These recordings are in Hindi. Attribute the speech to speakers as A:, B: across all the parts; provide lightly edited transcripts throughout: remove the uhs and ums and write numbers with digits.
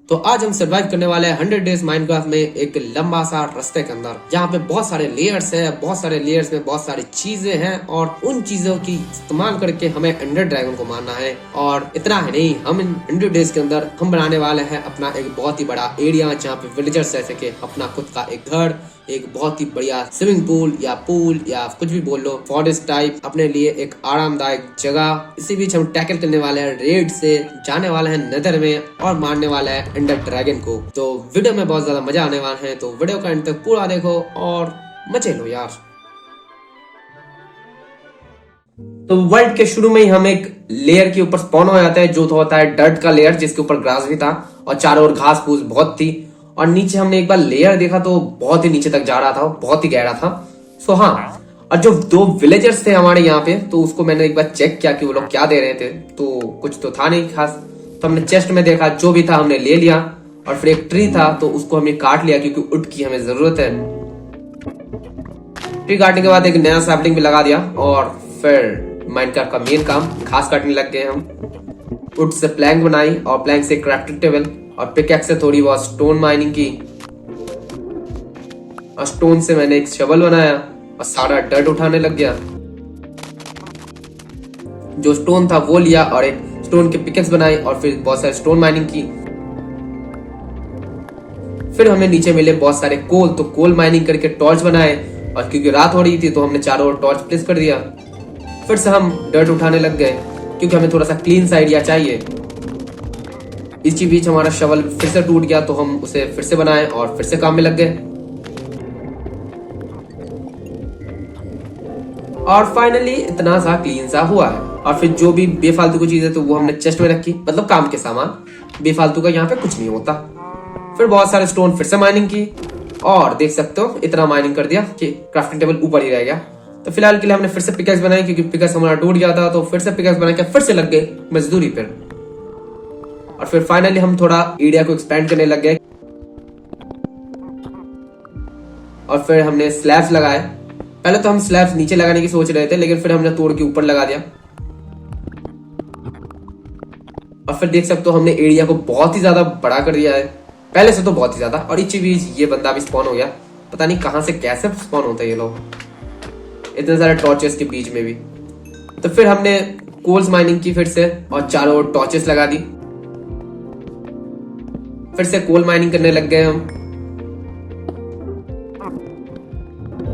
A: तो आज हम सर्वाइव करने वाले हैं 100 डेज माइनक्राफ्ट में एक लंबा सा रास्ते के अंदर, जहाँ पे बहुत सारे लेयर्स हैं, बहुत सारे लेयर्स में बहुत सारी चीजें हैं और उन चीजों की इस्तेमाल करके हमें एंडर ड्रैगन को मारना है। और इतना ही नहीं, हम इन 100 डेज के अंदर हम बनाने वाले हैं अपना एक बहुत ही बड़ा एरिया, जहाँ पे विलेजर्स रह सके, अपना खुद का एक घर, एक बहुत ही बढ़िया स्विमिंग पूल या कुछ भी बोल लो, फॉरेस्ट टाइप, अपने लिए एक आरामदायक जगह। इसी बीच हम टैकल करने वाले हैं रेड से, जाने वाले हैं नेदर में और मारने वाले हैं एंडर ड्रैगन को। तो वीडियो में बहुत ज्यादा मजा आने वाला है, तो वीडियो का एंड तक पूरा देखो और मजे लो यार। तो वर्ल्ड के शुरू में ही हम एक लेयर के ऊपर स्पॉन हो जाते हैं, जो तो होता है डर्ट का लेयर, जिसके ऊपर ग्रास भी था और चारों ओर घास फूस बहुत थी। और नीचे हमने एक बार लेयर देखा तो बहुत ही नीचे तक जा रहा था, बहुत ही गहरा था। सो हाँ, और जो दो विलेजर्स थे हमारे यहाँ पे, तो उसको मैंने एक बार चेक किया कि वो लोग क्या दे रहे थे, तो कुछ तो था नहीं खास। तो हमने चेस्ट में देखा, जो भी था हमने ले लिया। और फिर एक ट्री था तो उसको हमने काट लिया, क्योंकि वुड की हमें जरूरत है। ट्री काटने के बाद एक नया सैपलिंग भी लगा दिया और फिर माइनक्राफ्ट का मेन काम, घास काटने लग गए हम। वुड से प्लैंक बनाई और प्लैंक से क्राफ्टिंग टेबल और पिकैक्स से थोड़ी बहुत स्टोन माइनिंग की। और स्टोन से मैंने एक शवल बनाया और सारा डर्ट उठाने लग गया। जो स्टोन था वो लिया और एक स्टोन के पिकैक्स बनाई और फिर बहुत सारे स्टोन माइनिंग की। फिर हमें नीचे मिले बहुत सारे कोल, तो कोल माइनिंग करके टॉर्च बनाए। और क्योंकि रात हो रही थी तो हमने चारों ओर टॉर्च प्लेस कर दिया। फिर से हम डर्ट उठाने लग गए, क्योंकि हमें थोड़ा सा क्लीन सा एरिया चाहिए। इसी बीच हमारा शवल फिर से टूट गया, तो हम उसे फिर से बनाए और फिर से काम में लग गए। और फाइनली इतना सा क्लीन सा हुआ है। और फिर जो भी बेफालतू की चीजें तो वो हमने चेस्ट में रखी, मतलब काम के सामान। बेफालतू का यहाँ पे कुछ नहीं होता। फिर बहुत सारे स्टोन फिर से माइनिंग की और देख सकते हो इतना माइनिंग कर दिया कि क्राफ्टिंग टेबल ऊपर ही रह गया। तो फिलहाल के लिए हमने फिर से पिकैक्स बनाई, क्योंकि पिकैक्स हमारा टूट गया था, तो फिर से पिकैक्स बना के फिर से लग गए मजदूरी पर। और फिर फाइनली हम थोड़ा एरिया को एक्सपेंड करने लग गए। और फिर हमने स्लैब्स लगाए। पहले तो हम स्लैब्स नीचे लगाने की सोच रहे थे, लेकिन फिर हमने तोड़ के ऊपर लगा दिया। और फिर देख सकते हो हमने एरिया को बहुत ही ज्यादा बड़ा कर दिया है, पहले से तो बहुत ही ज्यादा। और इसी बीच ये बंदा भी स्पॉन हो गया, पता नहीं कहां से कैसे स्पॉन होता है ये लोग, इतने सारे टॉर्चेस के बीच में भी। तो फिर हमने कोल्स माइनिंग की फिर से और चारों ओर टॉर्चेस लगा दी। फिर से कोल माइनिंग करने लग गए हम।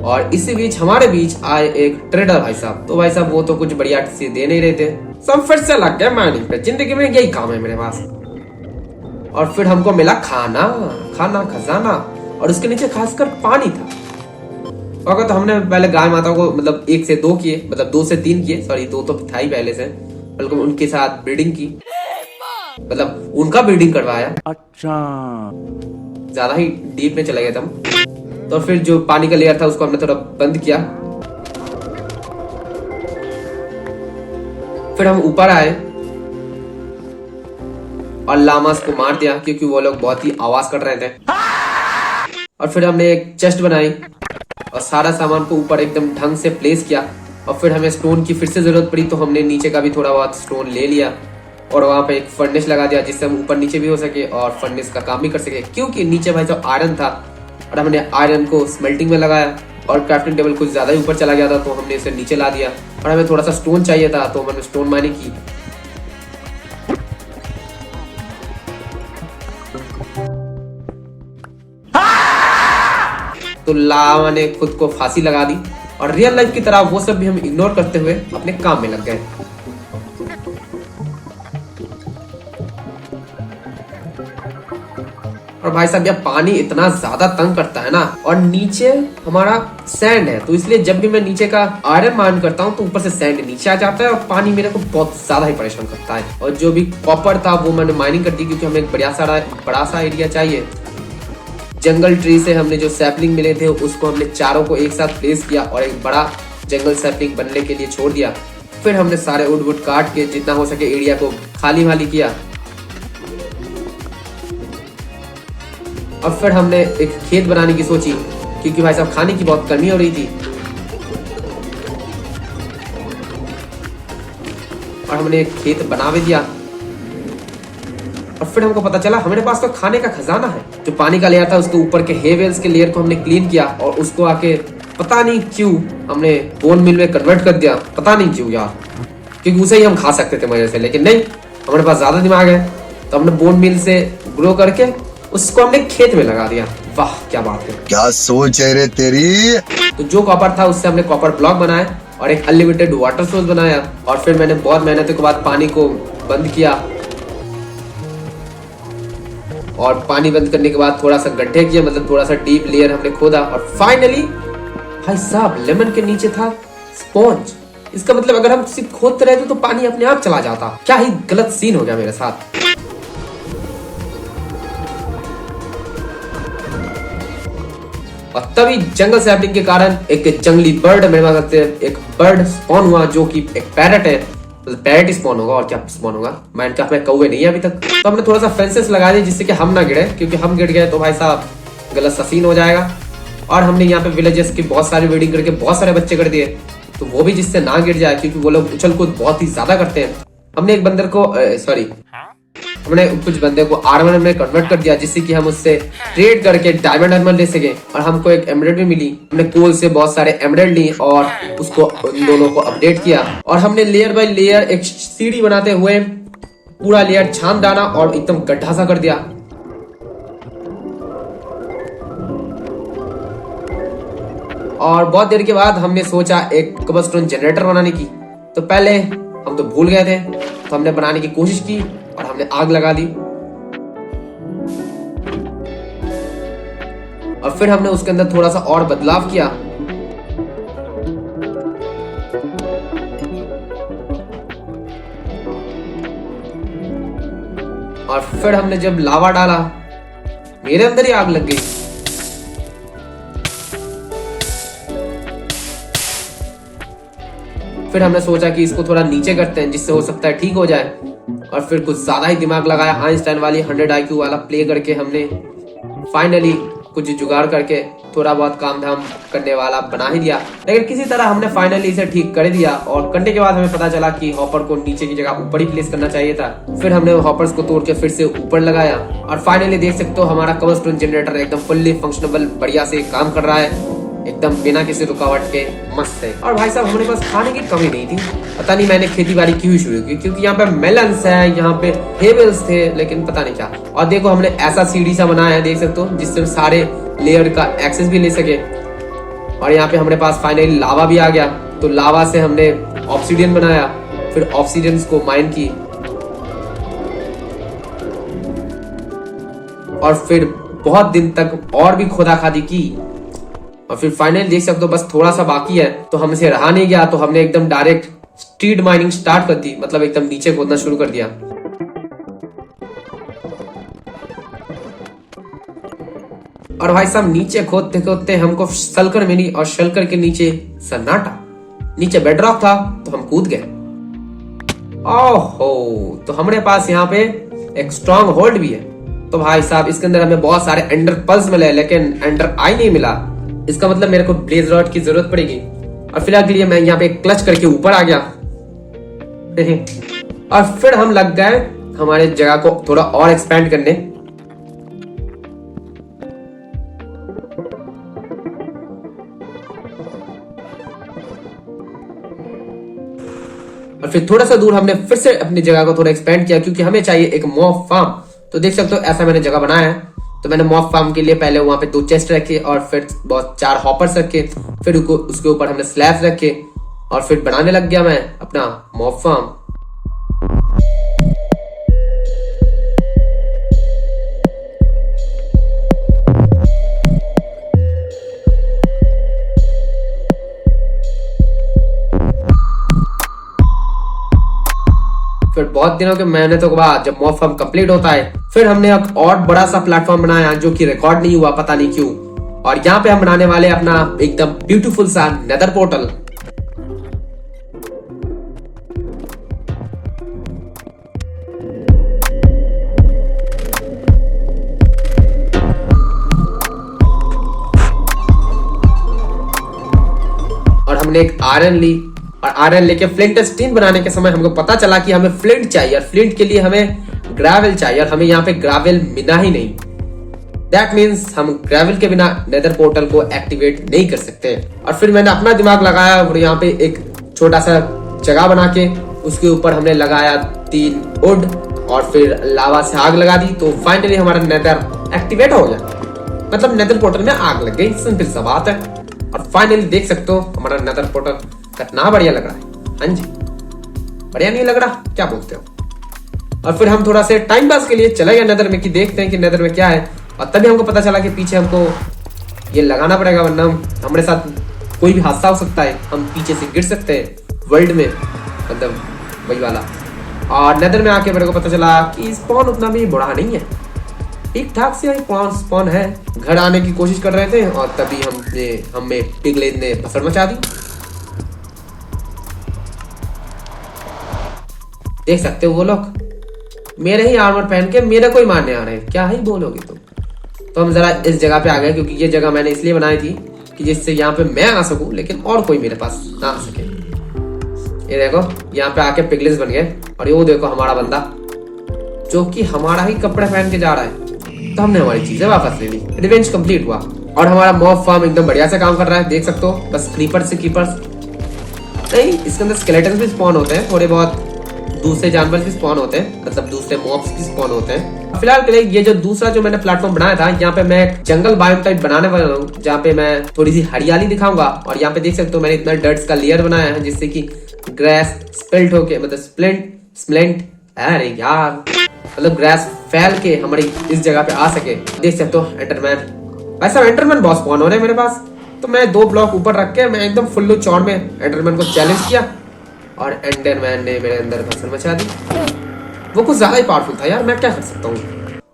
A: और इसी बीच हमारे बीच आए एक ट्रेडर भाई साहब। तो भाई साहब वो तो कुछ बढ़िया सी दे नहीं रहे थे, सब फिर से लग गए माइनिंग पे। जिंदगी में यही काम है मेरे पास। और फिर हमको मिला खाना खजाना, और उसके नीचे खासकर पानी था। अगर तो हमने पहले गाय माता को मतलब 1 से 2 किए, मतलब 2 से 3 किए, सॉरी 2 तो था ही पहले से, बल्कि उनके साथ ब्रीडिंग की, मतलब उनका ब्रीडिंग करवाया। अच्छा, ज्यादा ही डीप में चले गए हम। तो फिर जो पानी का लेयर था उसको हमने थोड़ा बंद किया। फिर हम ऊपर आए और लामास को मार दिया, क्योंकि वो लोग बहुत ही आवाज कर रहे थे। और फिर हमने एक चेस्ट बनाई और सारा सामान को ऊपर एकदम ढंग से प्लेस किया। और फिर हमें स्टोन की फिर से जरूरत पड़ी, तो हमने नीचे का भी थोड़ा बहुत स्टोन ले लिया और वहां पे एक फर्नेस लगा दिया, जिससे हम ऊपर नीचे भी हो सके और फर्नेस का काम भी कर सके। क्योंकि नीचे भाई साहब आयरन था और हमने आयरन को स्मेल्टिंग में लगाया। और क्राफ्टिंग टेबल कुछ ज्यादा ही ऊपर चला गया था, तो हमने इसे नीचे ला दिया। और हमें थोड़ा सा स्टोन चाहिए था, तो हमने स्टोन माइनिंग की। तो लावा ने खुद को फांसी लगा दी और रियल लाइफ की तरह वो सब भी हम इग्नोर करते हुए अपने काम में लग गए। और भाई साहब यह पानी इतना ज्यादा तंग करता है ना, और नीचे हमारा सैंड है, तो इसलिए जब भी मैं नीचे का आयरन माइन करता हूँ तो ऊपर से सैंड नीचे आ जाता है और पानी मेरे को बहुत ज्यादा ही परेशान करता है। और जो भी कॉपर था वो मैंने माइनिंग कर दी, क्योंकि हमें एक बड़ा सा एरिया चाहिए। जंगल ट्री से हमने जो सैपलिंग मिले थे उसको हमने चारों को एक साथ प्लेस किया और एक बड़ा जंगल सैपलिंग बनने के लिए छोड़ दिया। फिर हमने सारे वुड काट के जितना हो सके एरिया को खाली किया। और फिर हमने एक खेत बनाने की सोची, क्योंकि भाई साहब खाने की बहुत कमी हो रही थी। और हमने एक खेत बना भी दिया। और फिर हमको पता चला हमारे पास तो खाने का खजाना है। जो पानी का लेयर था उसके ऊपर के हेवेल्स के लेयर को हमने क्लीन किया और उसको आके पता नहीं क्यों हमने बोन मिल में कन्वर्ट कर दिया, पता नहीं क्यों यार, क्योंकि उसे ही हम खा सकते थे मजे से, लेकिन नहीं, हमारे पास ज्यादा दिमाग है तो हमने बोन मिल से ग्रो करके उसको हमने खेत में लगा दिया। वाह क्या बात है,
B: क्या सोच है रे तेरी।
A: तो जो कॉपर था उससे हमने कॉपर ब्लॉक बनाया और एक अनलिमिटेड वाटर सोर्स बनाया और फिर मैंने बहुत मेहनत के बाद पानी को बंद किया और पानी बंद करने के बाद थोड़ा सा गड्ढे किया, मतलब थोड़ा सा डीप लेयर हमने खोदा और फाइनली भाई साहब लेमन के नीचे था स्पॉन्ज। इसका मतलब अगर हम सिर्फ खोदते रहते तो पानी अपने आप चला जाता। क्या ही गलत सीन हो गया मेरे साथ। और तभी जंगल सैपलिंग के कारण एक जंगली बर्ड, मेरे पास एक बर्ड स्पॉन हुआ जो कि एक पैरट है, पैरट ही स्पॉन होगा और क्या स्पॉन होगा, माइनक्राफ्ट में कौवे नहीं है अभी तक। तो हमने थोड़ा सा फेंसेस लगा दिए जिससे कि हम ना गिरे, क्योंकि हम गिर गए तो भाई साहब गलत सा सीन हो जाएगा। और हमने यहाँ पे विलेजेस की बहुत सारी ब्रीडिंग करके बहुत सारे बच्चे कर दिए, तो वो भी जिससे ना गिर जाए, क्योंकि वो लोग उछल कूद बहुत ही ज्यादा करते हैं। हमने एक बंदर को हमने कुछ बंदे को आर्मर में कन्वर्ट कर दिया जिससे कि हम उससे ट्रेड करके डायमंड आर्मर ले सके और हमको एक एमराल्ड भी मिली। हमने कोल से बहुत सारे एमराल्ड ली और उसको उन दोनों को अपडेट किया और हमने लेयर बाय लेयर एक सीढ़ी बनाते हुए पूरा लेयर छान डाला और एकदम गड्ढा सा कर दिया। और बहुत देर के बाद हमने सोचा एक कबस्टोन जनरेटर बनाने की। तो पहले हम तो भूल गए थे, तो हमने बनाने की कोशिश की और हमने आग लगा दी और फिर हमने उसके अंदर थोड़ा सा और बदलाव किया। और फिर हमने जब लावा डाला मेरे अंदर ही आग लग गई। फिर हमने सोचा कि इसको थोड़ा नीचे करते हैं जिससे हो सकता है ठीक हो जाए, और फिर कुछ ज्यादा ही दिमाग लगाया, आइंस्टाइन वाली 100 IQ वाला प्ले करके हमने फाइनली कुछ जुगाड़ करके थोड़ा बहुत काम धाम करने वाला बना ही दिया। लेकिन किसी तरह हमने फाइनली इसे ठीक कर दिया और करने के बाद हमें पता चला कि हॉपर को नीचे की जगह ऊपर ही प्लेस करना चाहिए था। फिर हमने हॉपर्स को तोड़ के फिर से ऊपर लगाया और फाइनली देख सकते हो हमारा कबस्टोन जनरेटर एकदम फुल्ली फंक्शनेबल बढ़िया से काम कर रहा है, एकदम बिना किसी रुकावट के मस्त है। और भाई साहब हमारे पास खाने की कमी नहीं थी। पता नहीं मैंने खेती बाड़ी क्यों शुरू की, क्योंकि यहाँ पे मेलन्स है, यहाँ पे हेबल्स थे, लेकिन पता नहीं क्या। और देखो हमने ऐसा सीढ़ी सा बनाया है, देख सकते हो, जिससे सारे लेयर का एक्सेस भी ले सके। और यहाँ पे हमारे पास फाइनली लावा भी आ गया, तो लावा से हमने ऑब्सीडियन बनाया, फिर ऑब्सीडियन को माइन की और फिर बहुत दिन तक और भी खोदाखादी की और फिर फाइनली देख सकते हो बस थोड़ा सा बाकी है। तो हमसे रहा नहीं गया, तो हमने एकदम डायरेक्ट स्ट्रीट माइनिंग स्टार्ट कर दी, मतलब एकदम नीचे खोदना शुरू कर दिया। और भाई साहब नीचे खोदते खोदते हमको सल्कर मिली और सल्कर के नीचे सन्नाटा, नीचे बेडरॉक था, तो हम कूद गए। ओहो, तो हमारे पास यहाँ पे एक स्ट्रॉन्ग होल्ड भी है। तो भाई साहब इसके अंदर हमें बहुत सारे एंडर पल्स मिले, लेकिन एंडर आई नहीं मिला। इसका मतलब मेरे को ब्लेज रॉड की जरूरत पड़ेगी। और फिलहाल के लिए मैं यहाँ पे क्लच करके ऊपर आ गया और फिर हम लग गए हमारे जगह को थोड़ा और एक्सपेंड करने। और फिर थोड़ा सा दूर हमने फिर से अपनी जगह को थोड़ा एक्सपेंड किया, क्योंकि हमें चाहिए एक मॉब फार्म। तो देख सकते हो ऐसा मैंने जगह बनाया है। तो मैंने मॉब फार्म के लिए पहले वहां पे 2 चेस्ट रखे और फिर बहुत 4 हॉपर्स रखे, फिर उसके ऊपर हमने स्लैब्स रखे और फिर बनाने लग गया मैं अपना मॉब फार्म। फिर बहुत दिनों के मेहनतों के बाद जब मॉब फार्म कंप्लीट होता है, फिर हमने एक और बड़ा सा प्लेटफॉर्म बनाया जो कि रिकॉर्ड नहीं हुआ, पता नहीं क्यों। और यहाँ पे हम बनाने वाले अपना एकदम ब्यूटीफुल सा नेदर पोर्टल। और हमने एक आयरन ली और आयरन लेके फ्लिंट स्टील बनाने के समय हमको पता चला कि हमें फ्लिंट चाहिए और फ्लिंट के लिए हमें ग्रेवल चाहिए और हमें यहाँ पे ग्रेवल मिला ही नहीं। दैट मीन्स हम ग्रेवल के बिना नेदर पोर्टल को एक्टिवेट नहीं कर सकते। और फिर मैंने अपना दिमाग लगाया और यहाँ पे एक छोटा सा जगह बना के उसके ऊपर हमने लगाया 3 वुड और फिर लावा से आग लगा दी, तो फाइनली हमारा नेदर एक्टिवेट हो गया। मतलब नेदर पोर्टल में आग लग गई, सिंपल सा बात है। और फाइनली देख सकते हो हमारा नेदर पोर्टल कितना बढ़िया लग रहा है। हाँ जी, बढ़िया नहीं लग रहा, क्या बोलते हो? और फिर हम थोड़ा से टाइम पास के लिए चले गए नेदर में कि देखते हैं कि नेदर में क्या है। और तभी हमको पता चला कि पीछे हमको ये लगाना पड़ेगा, वरना हमारे साथ कोई भी हादसा हो सकता है, हम पीछे से गिर सकते हैं वर्ल्ड में, मतलब वही वाला। और नेदर में आके मेरे को पता चला कि स्पॉन उतना भी बड़ा नहीं है, ठीक ठाक से स्पॉन है। घर आने की कोशिश कर रहे थे और तभी हमें पिगलेन ने भसड़ मचा दी। देख सकते हो वो लोग मेरे ही आर्मर पहन के मेरे को ही मारने आ रहे हैं, क्या ही बोलोगे तुम। तो हम जरा इस जगह पे आ गए, क्योंकि ये जगह मैंने इसलिए बनाई थी कि जिससे यहाँ पे मैं आ सकूं लेकिन और कोई मेरे पास ना आ सके। ये देखो यहाँ पे आके पिगलिस बन गए और ये देखो हमारा बंदा जो कि हमारा ही कपड़े पहन के जा रहा है। तो हमने हमारी चीजें वापस ले ली, रिवेंज कंप्लीट हुआ। और हमारा मॉब फार्म एकदम बढ़िया से काम कर रहा है, देख सकते हो। बस क्रीपर से कीपर्स नहीं, इसके अंदर स्केलेटन भी स्पॉन होते हैं, थोड़े बहुत दूसरे जानवर भी स्पॉन होते हैं, मतलब दूसरे मॉब्स भी स्पॉन होते हैं। फिलहाल के लिए ये जो दूसरा जो मैंने प्लेटफॉर्म बनाया था, यहाँ पे मैं एक जंगल बायोम टाइप बनाने वाला हूँ, जहाँ पे मैं थोड़ी सी हरियाली दिखाऊंगा। और यहाँ पे देख सकते हो मैंने इतना डर्ट्स का लेयर बनाया है जिससे कि ग्रास स्प्लिट होके, मतलब स्प्लिंट अरे यार, मतलब ग्रास फैल के हमारी इस जगह पे आ सके। देख सकते हो एंटरमैन, वैसा एंटरमैन बॉस स्पॉन हो रहे हैं मेरे पास। तो मैं 2 ब्लॉक ऊपर रख के मैं एकदम फुल्लू चौड़ में एंटरमैन को चैलेंज किया और एंडरमैन ने मेरे अंदर भसड़ मचा दी। वो कुछ ज्यादा ही पावरफुल था यार, मैं क्या कर सकता हूँ।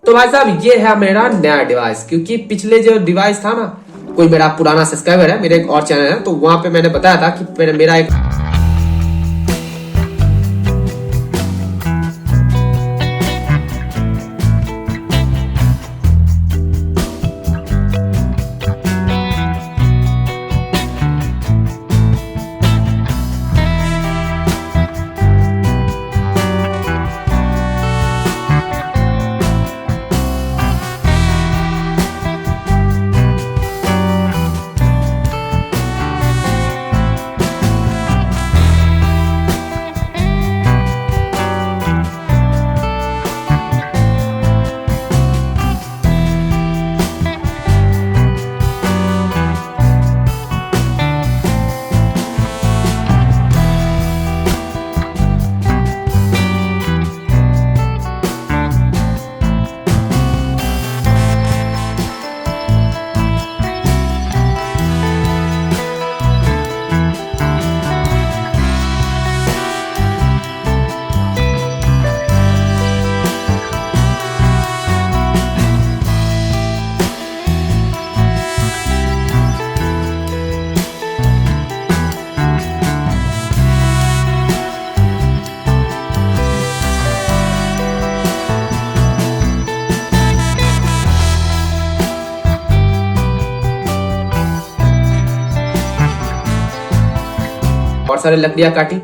A: तो भाई साहब ये है मेरा नया डिवाइस, क्योंकि पिछले जो डिवाइस था ना, कोई मेरा पुराना सब्सक्राइबर है, मेरे एक और चैनल है, तो वहां पे मैंने बताया था कि मेरा एक बहुत सारे लकड़ियां काटी।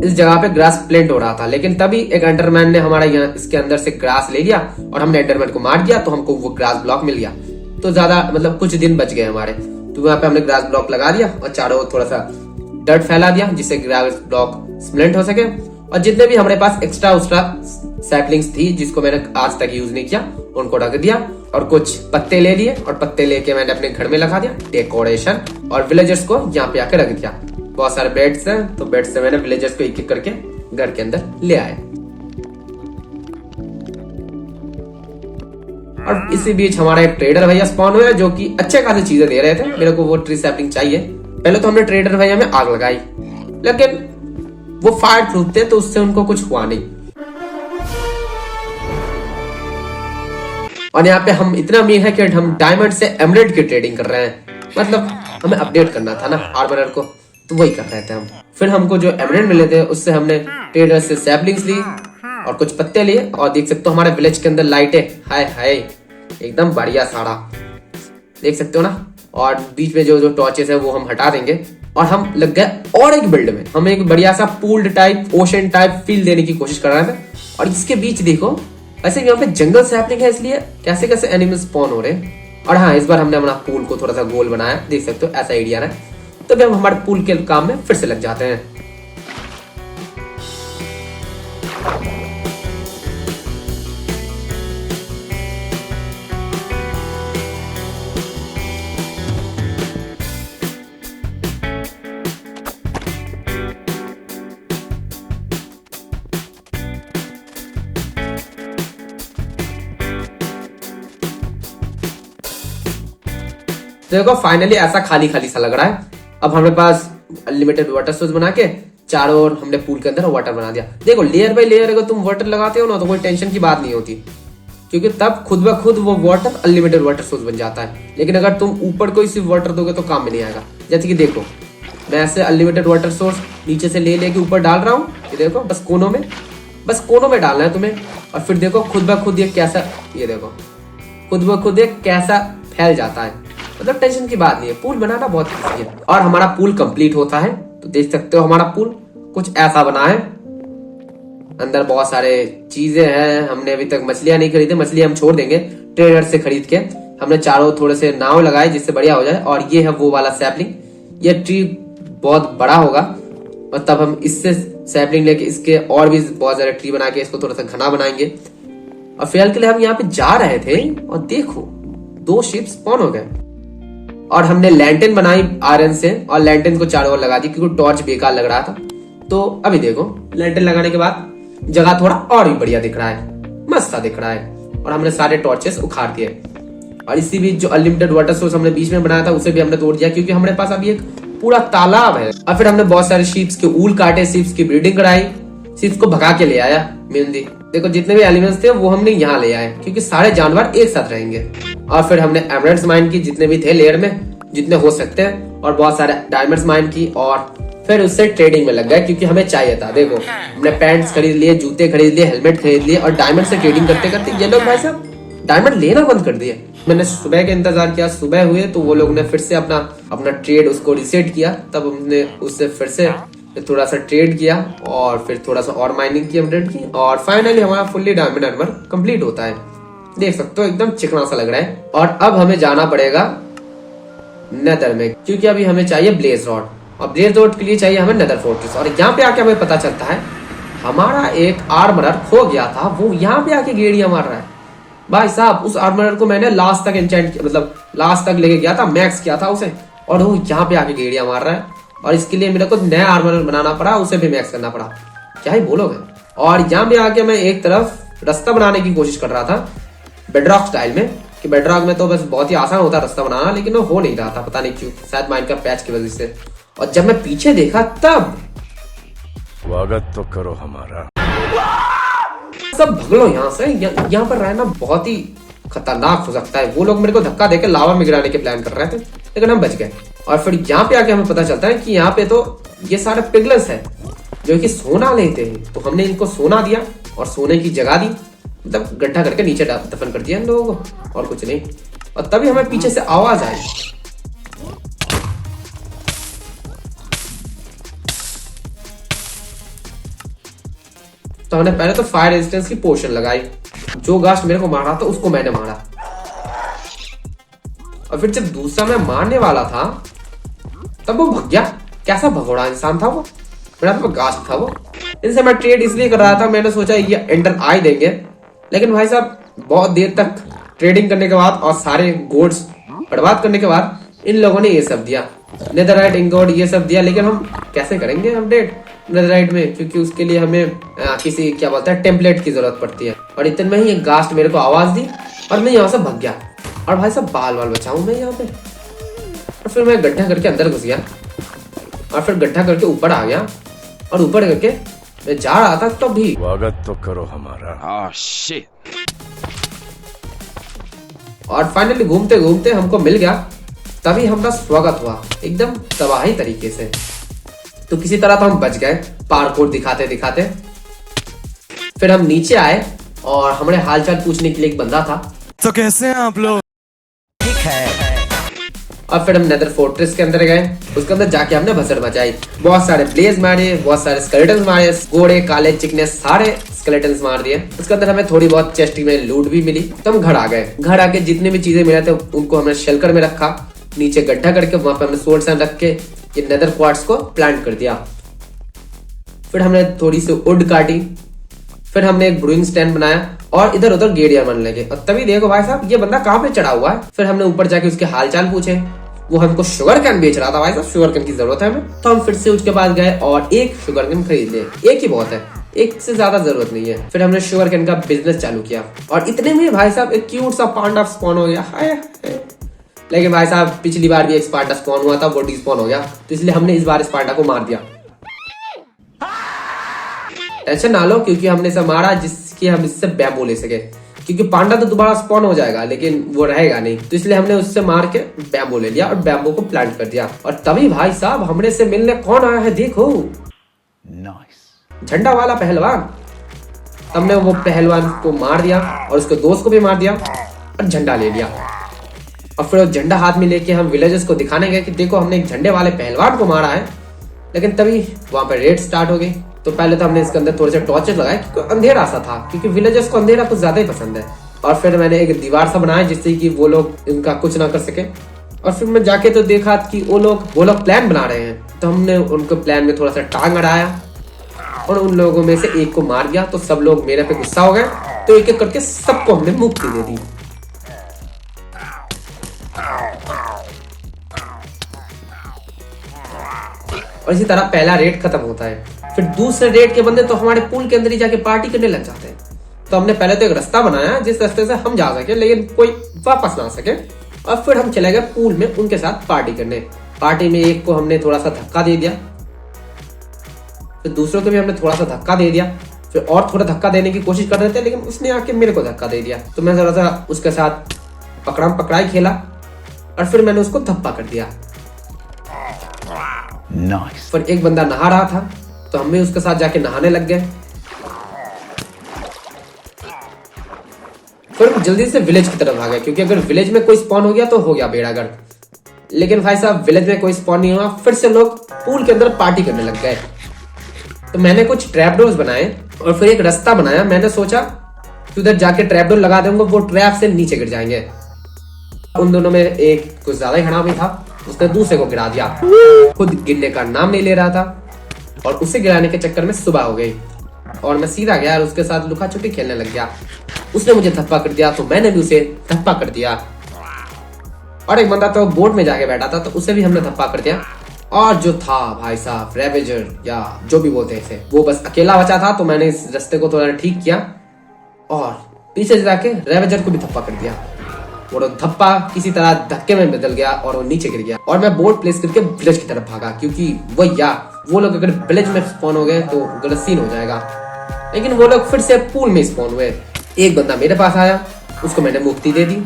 A: इस जगह पे ग्रास प्लेंट हो रहा था, लेकिन तभी एक एंडरमैन ने हमारा यहाँ इसके अंदर से ग्रास ले लिया और हमने एंडरमैन को मार दिया, तो हमको वो ग्रास ब्लॉक मिल गया। तो ज्यादा मतलब कुछ दिन बच गए हमारे। तो यहाँ पे हमने ग्रास ब्लॉक लगा दिया और चारों ओर थोड़ा सा डर्ट फैला दिया जिससे ग्रास ब्लॉक स्प्लिंट हो सके। और जितने भी हमारे पास एक्स्ट्रा सैपलिंग्स थी जिसको मैंने आज तक यूज नहीं किया, उनको ढक दिया और कुछ पत्ते ले लिए और पत्ते लेके मैंने अपने घर में लगा दिया डेकोरेशन। और विलेजर्स को यहाँ पे आके रख दिया। बहुत सारे बेड्स हैं, तो बेड से मैंने विलेजर्स को एक एक करके घर के अंदर ले आए। और इसी बीच हमारा एक ट्रेडर भैया स्पॉन हुआ जो कि अच्छे खासी चीजें दे रहे थे। मेरे को वो ट्री सैपलिंग चाहिए। पहले तो हमने ट्रेडर भैया में आग लगाई, लेकिन वो फायर प्रूफ थे तो उससे उनको कुछ हुआ नहीं। और यहाँ पे हम इतना अमीर है कि हम डायमंड से एमरेल्ड की ट्रेडिंग कर रहे हैं। मतलब हमें अपडेट करना था ना आर्मरर को, तो वही कर रहे थे हम। फिर हमको जो एमरेल्ड मिले थे उससे हमने ट्रेडर से सैपलिंग्स ली और कुछ पत्ते लिए। और देख सकते हो हमारे विलेज के अंदर लाइटें, हाय हाय एकदम बढ़िया सारा, देख सकते हो ना। और बीच में जो जो टॉर्चेस है वो हम हटा देंगे और हम लग गए और एक बिल्ड में। हम एक बढ़िया सा pooled type, ocean type feel देने की कोशिश कर रहे थे। और इसके बीच देखो ऐसे यहाँ पे जंगल सैपलिंग है, इसलिए कैसे कैसे एनिमल्स स्पॉन हो रहे हैं। और हाँ, इस बार हमने अपना पूल को थोड़ा सा गोल बनाया, देख सकते हो ऐसा एरिया है। तो हम हमारे पूल के काम में फिर से लग जाते हैं। देखो फाइनली ऐसा खाली खाली सा लग रहा है। अब हमारे पास अनलिमिटेड वाटर सोर्स बना के चारों ओर हमने पूल के अंदर वाटर बना दिया। देखो लेयर बाय लेयर अगर तुम वाटर लगाते हो ना तो कोई टेंशन की बात नहीं होती, क्योंकि तब खुद ब खुद वो वाटर अनलिमिटेड वाटर सोर्स बन जाता है। लेकिन अगर तुम ऊपर कोई सिर्फ वाटर दोगे तो काम में नहीं आएगा। जैसे कि देखो मैं ऐसे अनलिमिटेड वाटर सोर्स नीचे से ले लेके ऊपर डाल रहा हूँ, ये देखो बस कोनों में डालना है तुम्हें। और फिर देखो खुद ब खुद ये कैसा, ये देखो खुद ब खुद ये कैसा फैल जाता है। मतलब टेंशन की बात नहीं है, पूल बनाना बहुत इजी है। और हमारा पूल कंप्लीट होता है तो देख सकते हो हमारा पूल कुछ ऐसा बना है। अंदर बहुत सारे चीजें हैं। हमने अभी तक मछलियां नहीं खरीदी, मछली हम छोड़ देंगे ट्रेडर से खरीद के। हमने चारों थोड़े से नाव लगाए जिससे बढ़िया हो जाए। और ये है वो वाला सैपलिंग, ये ट्री बहुत बड़ा होगा और तब हम इससे सैपलिंग लेके इसके और भी बहुत सारे ट्री बना के इसको थोड़ा सा घना बनाएंगे। और फिलहाल के लिए हम यहाँ पे जा रहे थे और देखो 2 शिप स्पॉन हो गए। और हमने लैंटर्न बनाई आयरन से और लैंटर्न को चारों ओर लगा दी क्योंकि टॉर्च बेकार लग रहा था। तो अभी देखो लैंटर्न लगाने के बाद जगह थोड़ा और भी बढ़िया दिख रहा है, मस्त सा दिख रहा है। और हमने सारे टॉर्चेस उखाड़ दिए। और इसी बीच जो अनलिमिटेड वाटर सोर्स हमने बीच में बनाया था उसे भी हमने तोड़ दिया, क्योंकि हमारे पास अभी एक पूरा तालाब है। और फिर हमने बहुत सारे शीप्स के ऊल काटे, शीप्स की ब्रीडिंग कराई, शीप्स को भगा के ले आया। मेहंदी देखो जितने भी एलिमेंट्स थे वो हमने यहाँ ले आए क्योंकि सारे जानवर एक साथ रहेंगे। और फिर हमने एमराल्ड्स माइन की जितने भी थे लेयर में, जितने हो सकते हैं, और बहुत सारे डायमंड्स माइन की। और फिर उससे ट्रेडिंग में लग गए क्योंकि हमें चाहिए था। देखो हमने पैंट्स खरीद लिए, जूते खरीद लिए, हेलमेट खरीद लिए। और डायमंड से ट्रेडिंग करते करते ये लोग भाई साहब डायमंड लेना बंद कर दिए। मैंने सुबह के इंतजार किया, सुबह हुए तो वो लोग ने फिर से अपना ट्रेड उसको रिसेट किया। तब हमने उससे फिर से थोड़ा सा ट्रेड किया और फिर थोड़ा सा और माइनिंग की, अपडेट की। और फाइनली हमारा फुल्ली डायमंड आर्मर कंप्लीट होता है। देख सकते हो एकदम चिकना सा लग रहा है। और अब हमें जाना पड़ेगा नेदर में, क्योंकि अभी हमें चाहिए ब्लेज रॉड। और ब्लेज रॉड के लिए चाहिए हमें नेदर फोर्ट्रेस। और यहाँ पे आके हमें पता चलता है हमारा एक आर्मरर खो गया था, वो यहाँ पे आके गेड़िया मार रहा है। भाई साहब उस आर्मरर को मैंने लास्ट तक एन्चेंट, मतलब लास्ट तक लेके गया था, मैक्स किया था उसे, और वो यहाँ पे आके गेड़िया मार रहा है। और इसके लिए मेरे को नया आर्मरर बनाना पड़ा, उसे भी मैक्स करना पड़ा, क्या ही बोलोगे। और यहाँ पे आके मैं एक तरफ रास्ता बनाने की कोशिश कर रहा था बेडरॉक स्टाइल में, कि बेडरॉक में तो बस बहुत ही आसान होता है रास्ता बनाना, लेकिन वो हो नहीं रहा था, पता नहीं क्यों, शायद माइनक्राफ्ट पैच की वजह से। और जब मैं पीछे देखा तब
C: स्वागत तो करो हमारा।
A: सब भगलो यहाँ से, यहाँ पर रहना बहुत ही खतरनाक हो सकता है। वो लोग मेरे को धक्का देकर लावा में गिराने के प्लान कर रहे थे, लेकिन हम बच गए। और फिर यहाँ पे आके हमें पता चलता है कि यहाँ पे तो ये सारे पिगलस है जो कि सोना लेते हैं। तो हमने इनको सोना दिया और सोने की जगह दी, मतलब गड्ढा करके नीचे दफन कर दिया इन लोगों को, और कुछ नहीं। और तभी हमें पीछे से आवाज आई। तो हमने पहले तो फायर रेजिस्टेंस की पोशन लगाई, जो गास्ट मेरे को मार रहा था उसको मैंने मारा। और फिर जब दूसरा मैं मारने वाला था तब वो भग गया। कैसा भगोड़ा इंसान था वो, मेरा तो गास्ट था वो। इनसे मैं ट्रेड इसलिए कर रहा था, मैंने सोचा ये एंडर आई देंगे, लेकिन भाई साहब बहुत देर तक ट्रेडिंग करने के बाद और सारे गोल्ड्स बर्बाद करने के बाद इन लोगों ने ये सब दिया, नेदरराइट इंगोट ये सब दिया। लेकिन हम कैसे करेंगे अपडेट नेदरराइट में, क्योंकि उसके लिए हमें किसी क्या बोलते हैं टेम्पलेट की जरूरत पड़ती है। और इतने में ही एक गास्ट मेरे को आवाज दी और मैं यहाँ से भग गया। और भाई साहब बाल बचाऊं मैं यहाँ पे। और फिर मैं गड्ढा करके अंदर घुस गया और फिर गड्ढा करके ऊपर आ गया। और ऊपर करके मैं जा रहा था तब भी
C: स्वागत तो करो हमारा।
A: और फाइनली घूमते घूमते हमको मिल गया। तभी हमारा स्वागत हुआ एकदम तबाही तरीके से। तो किसी तरह तो हम बच गए पार्कोर दिखाते दिखाते। फिर हम नीचे आए और हमारे हालचाल पूछने के लिए एक बंदा था।
D: तो कैसे हैं आप लोग?
A: और फिर हम नेदर फोर्ट्रेस के अंदर गए। उसके अंदर जाके हमने भसड़ मचाई, बहुत सारे ब्लेज मारे, बहुत सारे स्केलेटन्स मारे, घोड़े काले चिकने सारे स्केलेटन्स मार दिए। उसके अंदर हमें थोड़ी बहुत चेस्ट में लूट भी मिली। तो हम घर आ गए। घर आके जितने भी चीजें मिले थे उनको हमने शेल्कर में रखा, नीचे गड्ढा करके वहां पे हमने सोर्ड सैंड रख के ये नेदर क्वार्ट्स को प्लांट कर दिया। फिर हमने थोड़ी सी वुड काटी, फिर हमने एक ब्रूइंग स्टैंड बनाया और इधर उधर गेड़िया बनने लगे। और तभी देखो भाई साहब ये बंदा कहाँ पे चढ़ा हुआ है। फिर हमने ऊपर जाके उसके हालचाल पूछे। वो हमको शुगर कैन बेच रहा था। भाई साहब शुगर कैन की जरूरत है हमें। तो हम फिर से उसके पास गए और एक शुगर कैन खरीद लिए। एक ही बहुत है, एक से ज्यादा जरूरत नहीं है। फिर हमने शुगर कैन का बिजनेस चालू किया और इतने में भाई साहब एक क्यूट सा पांडा स्पॉन हो गया। हाय हाय। लेकिन भाई साहब पिछली बार भी एक पांडा स्पॉन हुआ था, वो डिस्पॉन हो गया, तो इसलिए हमने इस बार इस पांडा को मार दिया। टेंशन ना लो, क्योंकि हमने इसे मारा जिसकी हम इससे बैम्बू ले सके। क्योंकि पांडा तो दोबारा स्पॉन हो जाएगा लेकिन वो रहेगा नहीं, तो इसलिए हमने उससे मार के बैम्बू ले लिया और बैम्बू को प्लांट कर दिया। और तभी भाई साहब हमने से मिलने कौन आया है देखो। झंडा वाला पहलवान। हमने वो पहलवान को मार दिया और उसके दोस्त को भी मार दिया और झंडा ले लिया। और फिर वो झंडा हाथ में लेके हम विलेजर्स को दिखाने गए कि देखो हमने एक झंडे वाले पहलवान को मारा है। लेकिन तभी वहां पर रेड स्टार्ट हो गई। तो पहले तो हमने इसके अंदर थोड़े से टॉर्चर लगाए क्योंकि अंधेरा सा था, क्योंकि विलेजर्स को अंधेरा कुछ ज्यादा ही पसंद है। और फिर मैंने एक दीवार सा बनाया जिससे कि वो लोग इनका कुछ ना कर सके। और फिर मैं जाके तो देखा कि वो लोग प्लान बना रहे हैं। तो हमने उनको प्लान में थोड़ा सा टांग अड़ाया और उन लोगों में से एक को मार दिया। तो सब लोग मेरे पे गुस्सा हो गए, तो एक एक करके सबको हमने मुक्ति दे दी। और इसी तरह पहला रेड खत्म होता है। फिर दूसरे रेड के बंदे तो हमारे पूल के अंदर ही जाके पार्टी करने लग जाते हैं। तो हमने पहले तो एक रास्ता बनाया जिस रास्ते से हम जा सके लेकिन कोई वापस ना सके। और फिर हम चले गए पूल में उनके साथ पार्टी करने। पार्टी में एक को हमने थोड़ा सा धक्का दे दिया, फिर दूसरों को भी हमने थोड़ा सा धक्का दे दिया। फिर और थोड़ा धक्का देने की कोशिश कर रहे थे लेकिन उसने आके मेरे को धक्का दे दिया। तो मैं थोड़ा सा उसके साथ पकड़म पकड़ाई खेला और फिर मैंने उसको धप्पा कर दिया।
D: Nice.
A: पर एक बंदा नहा रहा था तो हम भी उसके साथ जाके नहाने लग गए। फिर हम जल्दी से विलेज की तरफ आ गए, क्योंकि अगर विलेज में कोई स्पॉन हो गया तो हो गया बेड़ागर्द। लेकिन भाई साहब विलेज में कोई स्पॉन नहीं हुआ। फिर से लोग पूल के अंदर पार्टी करने लग गए। तो मैंने कुछ ट्रैप डोर्स बनाए और फिर एक रास्ता बनाया। मैंने सोचा कि उधर जाके ट्रैप डोर लगा दूंगा, वो ट्रैप से नीचे गिर जाएंगे। उन दोनों में एक कुछ ज्यादा ही हरामी था, उसने दूसरे को गिरा दिया। खुद गिरने का नाम नहीं ले रहा था और उसे गिराने के चक्कर में सुबह हो गई और मैं सीधा गया और उसके साथ लुका छुपी खेलने लग गया। उसने मुझे धप्पा कर दिया तो मैंने भी उसे धप्पा कर दिया। और एक बंदा तो बोट में जाके बैठा था तो उसे भी हमने धप्पा कर दिया। और जो था भाई साहब रेवेजर या जो भी बोलते हैं वो बस अकेला बचा था। तो मैंने इस रास्ते को थोड़ा ठीक किया और पीछे से जाके रेवेजर को भी धप्पा कर दिया। और धप्पा किसी तरह धक्के में बदल गया और वो नीचे गिर गया। और मैं बोर्ड प्लेस करके विलेज की तरफ भागा, क्योंकि वो लोग अगर विलेज में स्पॉन हो गए तो गलत सीन हो जाएगा। लेकिन वो लोग फिर से पूल में स्पॉन हुए। एक बंदा मेरे पास आया, उसको मैंने मुक्ति दे दी।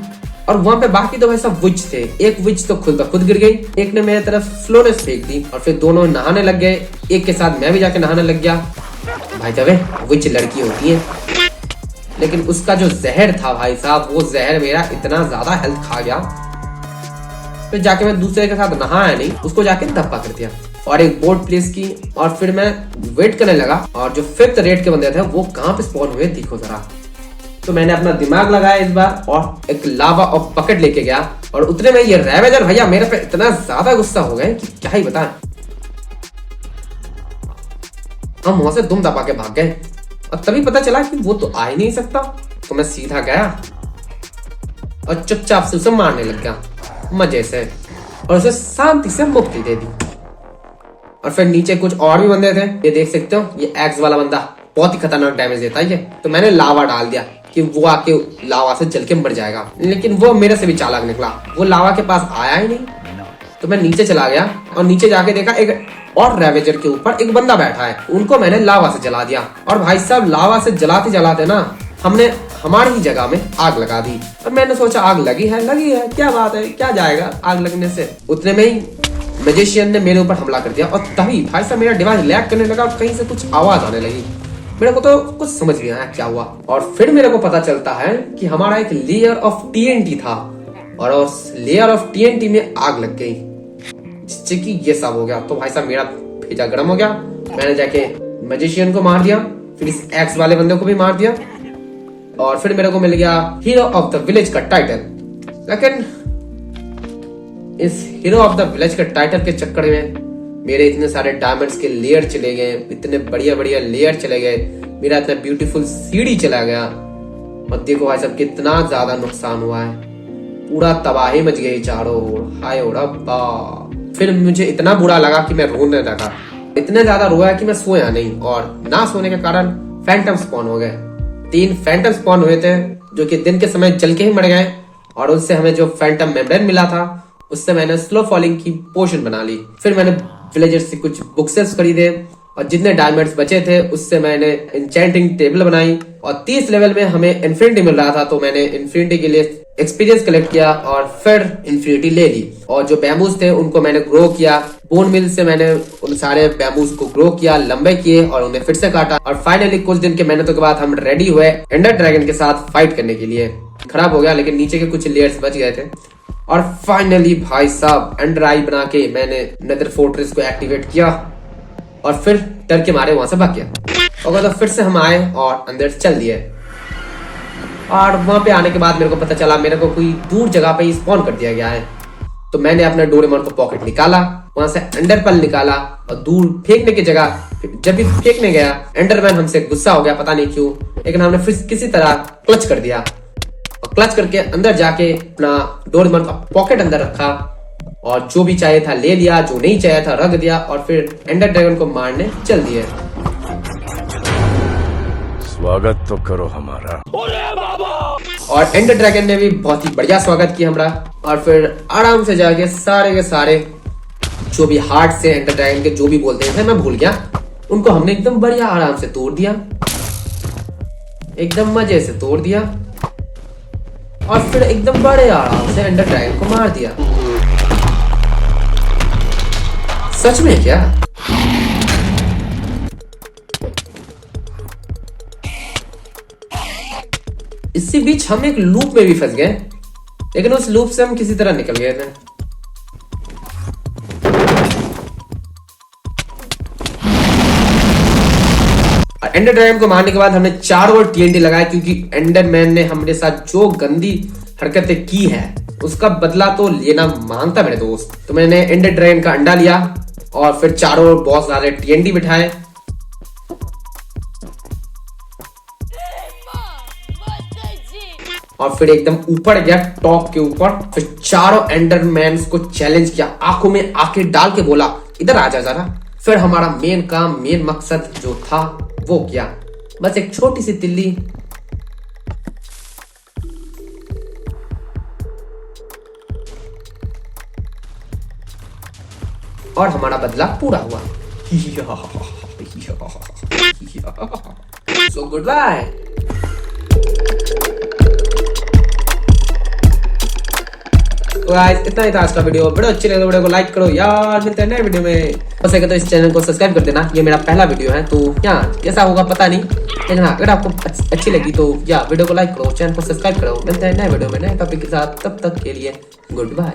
A: और वहां पे बाकी तो वैसा विच थे। एक विच तो खुद ब खुद गिर गई, एक ने मेरी तरफ स्लोनेस फेंक दी और फिर दोनों नहाने लग गए। एक के साथ मैं भी जाके नहाने लग गया। भाई तवे विच लड़की होती है, लेकिन उसका जो जहर था भाई साहब, वो जहर मेरा इतना ज्यादा हेल्थ खा गया। फिर जाके मैं दूसरे के साथ नहाया नहीं, उसको जाके धप्पा कर दिया और एक बोर्ड प्लेस की। और फिर मैं वेट करने लगा और जो 5th रेड के बंदे थे वो कहाँ पे स्पॉन हुए देखो जरा। तो मैंने अपना दिमाग लगाया इस बार और एक लावा और बकेट लेके गया। और उतने में ये रेवेजर भैया मेरे पे इतना ज्यादा गुस्सा हो गए कि क्या ही बताएं। हम वहां से दुम दबा के भाग गए और तभी पता चला कि वो तो आ ही नहीं सकता। तो मैं सीधा गया और चुपचाप से उसे मारने लग गया मजे से और उसे शांति से मुक्ति दे दी। और फिर नीचे कुछ और भी बंदे थे, ये देख सकते हो। ये एक्स वाला बंदा बहुत ही खतरनाक डैमेज देता है ये। तो मैंने लावा डाल दिया कि वो आके लावा से जल के मर जाएगा, लेकिन वो मेरे से भी चालाक निकला। वो लावा के पास आया ही नहीं। तो मैं नीचे चला गया और नीचे जाके देखा एक और रेवेजर के ऊपर एक बंदा बैठा है। उनको मैंने लावा से जला दिया। और भाई साहब लावा से जलाते जलाते ना हमने हमारी ही जगह में आग लगा दी। और मैंने सोचा आग लगी है, क्या बात है, क्या जाएगा आग लगने से। उतने में ही मैजिशियन ने मेरे ऊपर हमला कर दिया और तभी भाई साहब मेरा डिवाइस लैग करने लगा और कहीं से कुछ आवाज आने लगी। मेरे को तो कुछ समझ नहीं आया क्या हुआ। और फिर मेरे को पता चलता है कि हमारा एक लेयर ऑफ टीएनटी था और उस लेयर ऑफ टीएनटी में आग लग गई, जिससे कि ये सब हो गया। तो भाई साहब मेरा भेजा गर्म हो गया। मैंने जाके मैजिशियन को मार दिया, फिर इस एक्स वाले बंदे को भी मार दिया और फिर मेरे को मिल गया हीरो ऑफ द विलेज का टाइटल। लेकिन इस हीरो ऑफ द विलेज के टाइटल के चक्कर में मेरे इतने सारे डायमंड्स के लेयर चले गए, इतने बढ़िया बढ़िया लेयर चले गए, मेरा इतना ब्यूटीफुल सीढ़ी चला गया और देखो भाई साहब कितना ज्यादा नुकसान हुआ है। पूरा तबाही मच गई चारों ओर। हाय ओ रब्बा। फिर मुझे इतना बुरा लगा कि मैं रोने लगा। इतने ज्यादा रोया कि मैं सोया नहीं और ना सोने के कारण फैंटम स्पॉन हो गए। 3 फैंटम स्पॉन हुए थे जो कि दिन के समय जल के ही मर गए और उससे हमें जो फैंटम मेम्ब्रेन मिला था उससे मैंने स्लो फॉलिंग की पोशन बना ली। फिर मैंने विलेजर से कुछ बुक्सेस खरीदे और जितने डायमंड्स बचे थे उससे मैंने एन्चेंटिंग टेबल बनाई और 30 लेवल में हमें इन्फिनिटी मिल रहा था तो मैंने इन्फिनिटी के लिए एक्सपीरियंस कलेक्ट किया और फिर इन्फिनिटी ले ली। और जो बैम्बूज थे उनको मैंने ग्रो किया। बोन मिल से मैंने उन सारे बैम्बूज को ग्रो किया, लंबे किए और उन्हें फिर से काटा और फाइनली कुछ दिन के मेहनतों के बाद हम रेडी हुए एंडर ड्रैगन के साथ फाइट करने के लिए। खराब हो गया लेकिन नीचे के कुछ लेयर्स बच गए थे और फाइनली भाई साहब एंडर आई बना के मैंने नेदर फोर्ट्रेस को एक्टिवेट किया और फिर डर के मारे वहां से भाग गया। और तो फिर से हम आए और अंदर चल दिए और वहां पे आने के बाद मेरे को पता चला मेरे को कोई दूर जगह पे स्पॉन कर दिया गया है। तो मैंने अपने डोरेमोन को पॉकेट निकाला, वहां से एंडरपल निकाला और दूर फेंकने की जगह जब भी फेंकने गया एंडरमैन हमसे गुस्सा हो गया पता नहीं क्यों, लेकिन हमने फिर किसी तरह क्लच कर दिया और क्लच करके अंदर जाके अपना डोरेमोन का पॉकेट अंदर रखा और जो भी चाहिए था ले लिया, जो नहीं चाहिए था रख दिया और फिर एंडर ड्रैगन को मारने चल दिए।
C: स्वागत तो करो हमारा।
A: और एंडर ड्रैगन ने भी बहुत ही बढ़िया स्वागत किया हमारा और फिर आराम से जाके सारे के सारे जो भी हार्ट से एंडर ड्रैगन के जो भी बोलते थे मैं भूल गया, उनको हमने एकदम बढ़िया आराम से तोड़ दिया, एकदम मजे से तोड़ दिया और फिर एकदम बड़े आराम से एंडर ड्रैगन को मार दिया। सच में क्या? इसी बीच हम एक लूप में भी फंस गए, लेकिन उस लूप से हम किसी तरह निकल गए थे। एंडर ड्रैगन को मारने के बाद हमने चारों ओर टीएनटी लगाया क्योंकि एंडरमैन ने हमारे साथ जो गंदी हरकतें की है उसका बदला तो लेना मांगता मेरे दोस्त। तो मैंने एंडर ड्रैगन का अंडा लिया और फिर चारों ओर बहुत सारे टीएनटी बिठाए और फिर एकदम ऊपर गया टॉप के ऊपर। फिर चारों एंडरमैन को चैलेंज किया, आंखों में आंखें डाल के बोला इधर आ जा जरा। फिर हमारा मेन काम, मेन मकसद जो था वो किया, बस एक छोटी सी तिल्ली और हमारा बदला पूरा हुआ। So goodbye. तो गाइस इतना ही था आज का वीडियो अच्छी लगे तो वीडियो को लाइक करो यार। मिलते हैं नए वीडियो में। हो सके तो इस चैनल को सब्सक्राइब कर देना, ये मेरा पहला वीडियो है तो क्या कैसा होगा पता नहीं, लेकिन हाँ अगर आपको अच्छी लगी तो या वीडियो को लाइक करो, चैनल को सब्सक्राइब करो। मिलते हैं नए वीडियो में नए टॉपिक के साथ, तब तक के लिए गुड बाय।